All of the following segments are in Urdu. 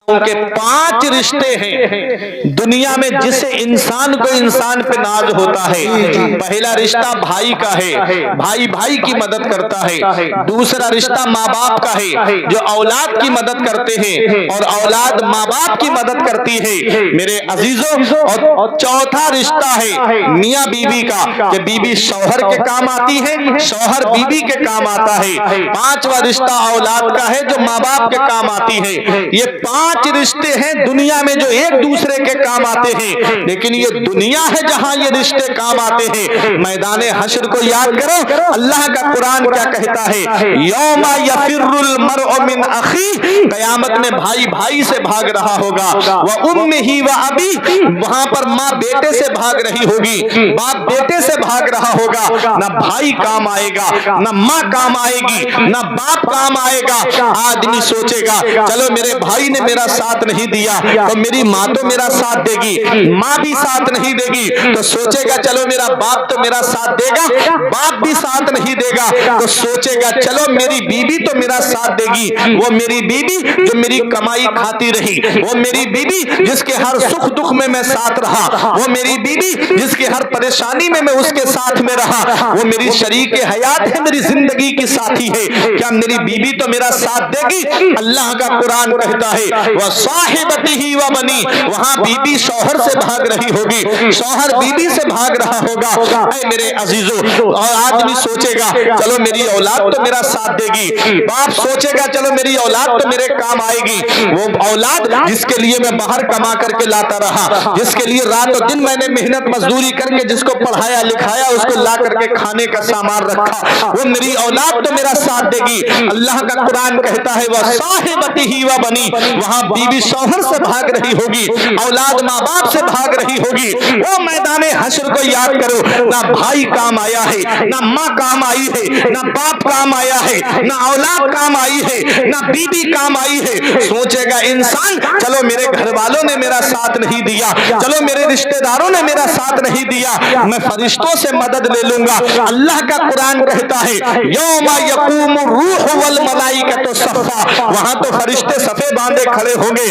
کے 5 رشتے ہیں دنیا میں جسے انسان کو انسان پہ ناز ہوتا ہے۔ پہلا رشتہ بھائی کا ہے، بھائی بھائی کی مدد کرتا ہے۔ دوسرا رشتہ ماں باپ کا ہے جو اولاد کی مدد کرتے ہیں اور اولاد ماں باپ کی مدد کرتی ہے میرے عزیزوں۔ اور چوتھا رشتہ ہے میاں بیوی کا کہ بیوی شوہر کے کام آتی ہے، شوہر بیوی کے کام آتا ہے۔ پانچواں رشتہ اولاد کا ہے جو ماں باپ کے کام آتی ہے۔ یہ 5 رشتے ہیں دنیا میں جو ایک دوسرے کے کام آتے ہیں، لیکن یہ دنیا ہے جہاں یہ رشتے کام آتے ہیں۔ میدان حشر کو یاد کرو، اللہ کا قرآن کیا کہتا ہے؟ یوم یفر المرء من اخیہ، قیامت میں بھائی بھائی سے بھاگ رہا ہوگا، وامہ وابیہ، وہاں پر ماں بیٹے سے بھاگ رہی ہوگی، باپ بیٹے سے بھاگ رہا ہوگا۔ نہ بھائی کام آئے گا، نہ ماں کام آئے گی، نہ باپ کام آئے گا۔ آدمی سوچے گا چلو میرے بھائی نے میرا ساتھ نہیں دیا تو میری ماں تو میرا ساتھ دے گی، ماں بھی ساتھ نہیں دے گی تو سوچے گا چلو میرا باپ تو میرا ساتھ دے گا، باپ بھی ساتھ نہیں دے گا تو سوچے گا چلو میری بیوی تو میرا ساتھ دے گی، وہ میری بیوی جو میری کمائی کھاتی رہی، وہ میری بیوی جس کے ہر سکھ دکھ میں میں ساتھ رہا، وہ میری بیوی جس کے ہر پریشانی میں اس کے ساتھ میں رہا، وہ میری شریک حیات ہے، میری زندگی کی ساتھی ہے، کیا میری بیوی تو میرا ساتھ دے گی؟ اللہ کا قرآن کہتا ہے وَصَاحِبَتِهِ وَبَنِيهِ، وہاں بیوی شوہر سے بھاگ رہی ہوگی، شوہر بیوی سے بھاگ رہا ہوگا۔ اے میرے عزیزو، اور آدمی سوچے گا چلو میری اولاد تو میرا ساتھ دے گی، باپ سوچے گا چلو میری اولاد تو میرے کام آئے گی، وہ اولاد جس کے لیے میں باہر کما کر کے لاتا رہا، جس کے لیے رات و دن میں نے محنت مزدوری کر کے جس کو پڑھایا لکھایا، اس کو لا کر کے کھانے کا سامان رکھا، وہ میری اولاد تو میرا ساتھ دے گی۔ اللہ کا قرآن کہتا ہے وَصَاحِبَتِهِ وَبَنِيهِ، وہاں بیوی شوہر سے بھاگ رہی ہوگی، اولاد ماں باپ سے بھاگ رہی ہوگی۔ وہ میدان حشر کو یاد کرو، نہ بھائی کام آیا ہے، نہ ماں کام آئی ہے، نہ باپ کام آیا ہے، نہ اولاد کام آئی ہے، نہ بیوی کام آئی ہے۔ سوچے گا انسان چلو میرے گھر والوں نے میرا ساتھ نہیں دیا، چلو میرے رشتہ داروں نے میرا ساتھ نہیں دیا، میں فرشتوں سے مدد لے لوں گا۔ اللہ کا قرآن کہتا ہے یوم یقوم الروح والملائکۃ صفا، وہاں تو فرشتے صفے باندھے کھڑے ہوں گے،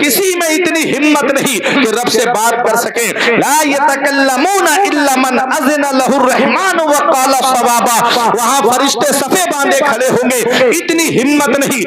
کسی میں اتنی ہمت نہیں کہ رب سے بات کر سکیں۔ لا یتکلمون الا من اذن لہ الرحمن وقال صوابا، وہاں فرشتے صفے باندھے کھڑے ہوں گے، اتنی ہمت نہیں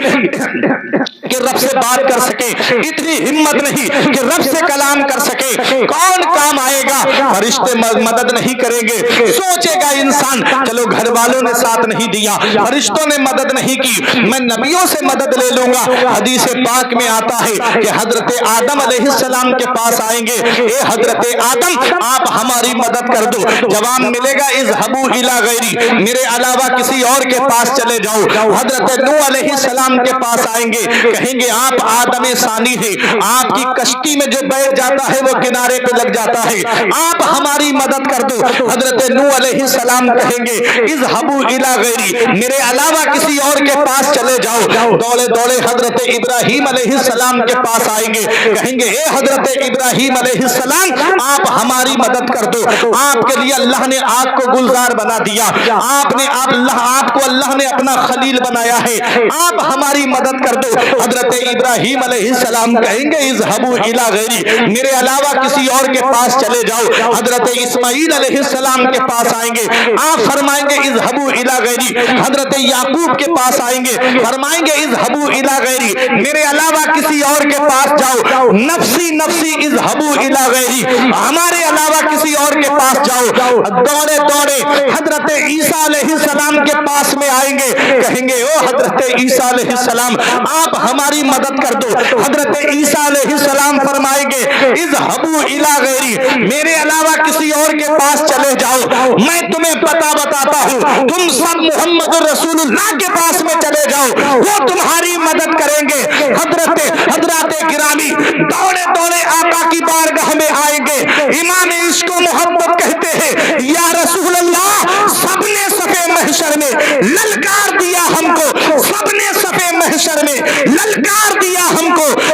کہ رب سے بات کر سکیں، اتنی ہمت نہیں کہ رب سے کلام کر سکیں۔ کون کام آئے گا؟ فرشتے مدد نہیں کریں گے۔ سوچے گا انسان چلو گھر والوں نے ساتھ نہیں دیا، فرشتوں نے مدد نہیں کی، میں نبیوں سے مدد لے لوں گا۔ حدیث پاک میں آتا ہے کہ حضرت آدم علیہ السلام کے پاس آئیں گے، اے حضرت آدم آپ ہماری مدد کر دو۔ جواب ملے گا اذهبوا الی غیری، میرے علاوہ کسی اور کے پاس چلے جاؤ۔ حضرت نوح علیہ السلام کے پاس آئیں گے، کہیں گے آپ آدم ثانی ہیں، آپ کی کشتی میں جو بیٹھ جاتا ہے وہ کنارے پہ لگ جاتا ہے، آپ ہماری مدد کر دو۔ حضرت نوح علیہ السلام کہیں گے اذهبوا الی غیری، میرے علاوہ کسی اور کے پاس چلے جاؤ۔ دوڑے دوڑے حضرت ابراہیم علیہ السلام کے پاس آئیں گے، کہیں گے اے حضرت ابراہیم علیہ السلام آپ ہماری مدد کر دو، آپ کے لیے اللہ نے آگ کو گلزار بنا دیا، آپ کو اللہ نے اپنا خلیل بنایا ہے، آپ ہماری مدد کر دو۔ حضرت ابراہیم علیہ السلام کہیں گے اذهبوا الی غیری، میرے علاوہ کسی اور کے پاس چلے جاؤ۔ حضرت اسماعیل علیہ السلام کے پاس آئیں گے، آپ فرمائیں گے اذهبوا الی غیری۔ حضرت یعقوب کے پاس آئیں گے، فرمائیں گے اذهبوا الی غیری، میرے علاوہ کسی اور کے پاس جاؤ۔ نفسی نفسی اذهبوا الی غیری، ہمارے علاوہ کسی اور کے پاس جاؤ۔ دوڑے دوڑے حضرت عیسیٰ علیہ السلام کے پاس میں آئیں گے، کہیں گے او حضرت عیسیٰ علیہ السلام آپ ہماری مدد کر دو۔ حضرت عیسیٰ علیہ السلام فرمائیں گے اذهبوا الی غیری، میرے علاوہ کسی اور کے پاس چلے جاؤ، میں تمہیں پتہ بتاتا ہوں، تم سب محمد رسول اللہ کے پاس میں چلے جاؤ، وہ تمہاری مدد کریں گے۔ حضرات گرامی دوڑے دوڑے آقا کی بارگاہ میں آئیں گے، امام عشق و محبت کہتے ہیں یا رسول اللہ سب نے صفے محشر میں للکار دیا ہم کو، سب نے صفے محشر میں للکار دیا ہم کو،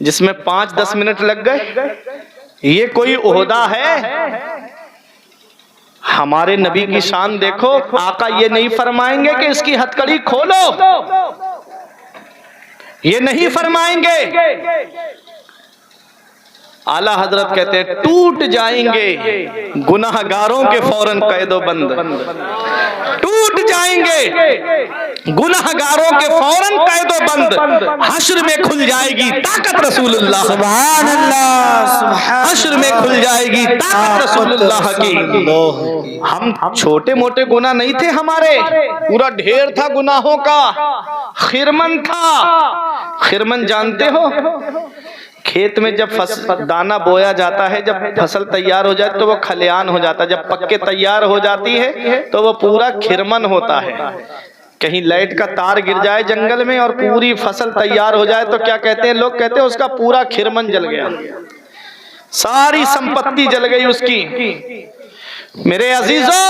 جس میں 5-10 منٹ لگ گئے، یہ کوئی عہدہ ہے؟ ہمارے نبی کی شان دیکھو، آقا یہ نہیں فرمائیں گے کہ اس کی ہتھکڑی کھولو، یہ نہیں فرمائیں گے۔ اعلیٰ حضرت کہتے ہیں ٹوٹ جائیں گے گناہ گاروں کے فوراً قید و بند، ٹوٹ جائیں گے گناہ گاروں کے فوراً قید و بند، حشر میں کھل جائے گی طاقت رسول اللہ، سبحان اللہ، حشر میں کھل جائے گی طاقت رسول اللہ کی۔ ہم چھوٹے موٹے گناہ نہیں تھے ہمارے، پورا ڈھیر تھا گناہوں کا، خرمن تھا۔ خرمن جانتے ہو؟ کھیت میں جب دانہ بویا جاتا ہے، جب فصل تیار ہو جائے تو وہ کھلیان ہو جاتا ہے، جب پکے تیار ہو جاتی ہے تو وہ پورا کھرمن ہوتا ہے۔ کہیں لائٹ کا تار گر جائے جنگل میں اور پوری فصل تیار ہو جائے تو کیا کہتے ہیں لوگ؟ کہتے ہیں اس کا پورا کھرمن جل گیا، ساری سمپتی جل گئی اس کی۔ میرے عزیزو،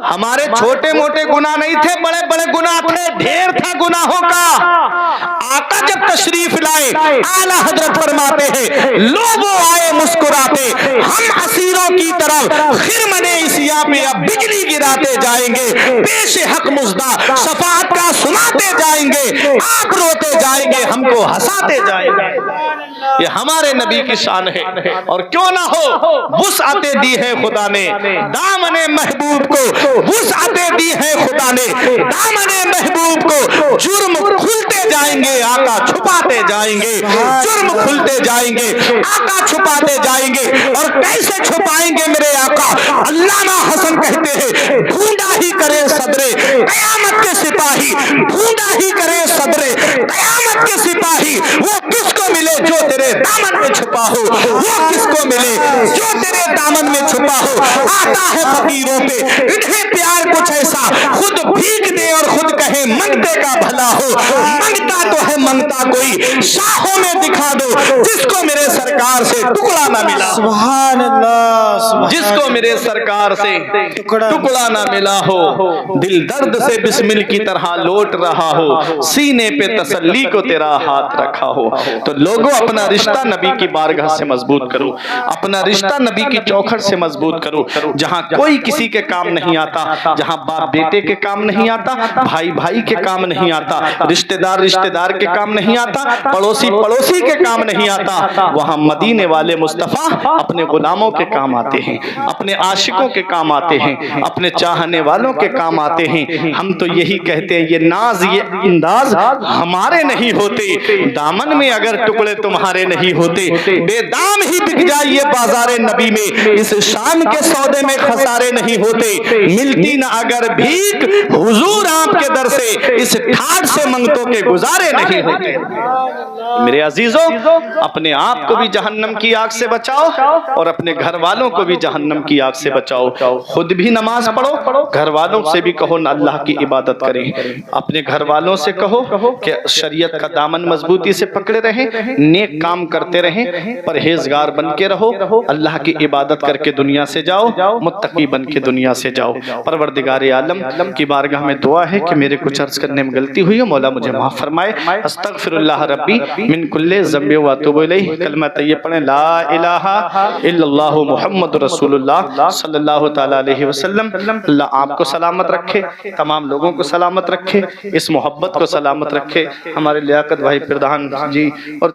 ہمارے چھوٹے موٹے گناہ نہیں تھے، بڑے بڑے گناہ تھے، ڈھیر تھا گناہوں کا۔ آقا جب تشریف لائے، اعلیٰ حضرت فرماتے ہیں لوگ آئے مسکراتے، ہم اسیروں کی طرف خرمن عیسیٰ پہ اب بجلی گراتے جائیں گے، پیش حق مزدہ شفاعت کا سناتے جائیں گے، آپ روتے جائیں گے، ہم کو ہنساتے جائیں گے۔ یہ ہمارے نبی کی شان ہے۔ اور کیوں نہ ہو، وسعتیں دی ہے خدا نے دامن محبوب کو، وسعتیں دی ہے خدا نے دامن محبوب کو، جرم کھلتے جائیں گے آقا چھپاتے جائیں گے، جرم کھلتے جائیں گے آقا چھپاتے جائیں گے۔ اور کیسے چھپائیں گے میرے آقا؟ علامہ حسن کہتے ہیں ڈھونڈا ہی کرے صدرے قیامت کے سپاہی، ڈھونڈا ہی کرے صدرے قیامت کے سپاہی، وہ کس کو ملے جو تیرے دامن میں چھپا ہو، وہ کس کو ملے جو تیرے دامن میں چھپا ہو۔ آتا ہے فقیروں پہ انہیں پیار کچھ ایسا، خود بھیک دے اور خود کہے منگتے کا بھلا ہو، منگتا تو ہے منگتا کوئی، شاہوں میں دکھا دو جس کو میرے سرکار سے ٹکڑا نہ ملا، سبحان اللہ، جس کو میرے سرکار سے ٹکڑا نہ ملا ہو، دل درد سے بسمل کی طرح لوٹ رہا ہو، سینے پہ تسلی کو تیرا ہاتھ رکھا ہو۔ تو لوگوں اپنا رشتہ نبی کی بارگاہ سے مضبوط کرو، اپنا رشتہ نبی کی چوکھٹ سے مضبوط کرو۔ جہاں کوئی کسی کے کام نہیں آتا، جہاں باپ بیٹے کے کام نہیں آتا، بھائی بھائی کے کام نہیں آتا، رشتہ دار کے کام نہیں آتا، پڑوسی کے کام نہیں آتا، وہاں مدینے والے مصطفیٰ اپنے غلاموں کے کام آتے ہیں، اپنے عاشقوں کے کام آتے ہیں، اپنے چاہنے والوں کے کام آتے ہیں۔ ہم تو یہی کہتے ہیں یہ ناز یہ انداز ہمارے نہیں ہوتے، دامن میں اگر ٹکڑے تمہارے نہیں ہوتے، بے دام ہی بک جائیے بازار نبی میں، اس شان کے سودے میں خسارے نہیں ہوتے، ملتی نہ اگر بھیک حضور آپ کے در سے، اس ٹھاٹ سے منگتوں کے گزارے نہیں ہوتے۔ میرے عزیزوں، اپنے آپ کو بھی جہنم کی آگ سے بچاؤ اور اپنے گھر والوں کو بھی جہنم کی آگ سے بچاؤ۔ خود بھی نماز پڑھو، گھر والوں سے بھی کہو نہ اللہ کی عبادت کریں، اپنے گھر والوں سے کہو کہ شریعت کا دامن مضبوطی سے پکڑے رہیں، نیک کام کرتے رہیں، پرہیزگار بن کے رہو، اللہ کی عبادت کر کے دنیا سے جاؤ، متقی بن کے دنیا سے جاؤ۔ پروردگار عالم کی بارگاہ میں دعا ہے کہ میرے کچھ عرض کرنے میں غلطی ہوئی ہے، مولا مجھے معاف فرمائے۔ استغفر اللہ ربی من کل ذنب و اتوب الیہ۔ کلمہ طیب پڑھیں، لا الہ الا اللہ محمد رسول اللہ صلی اللہ تعالی علیہ وسلم۔ اللہ آپ کو سلامت رکھے، تمام لوگوں کو سلامت رکھے، اس محبت کو سلامت رکھے۔ ہمارے لیاقت بھائی پردھان جی اور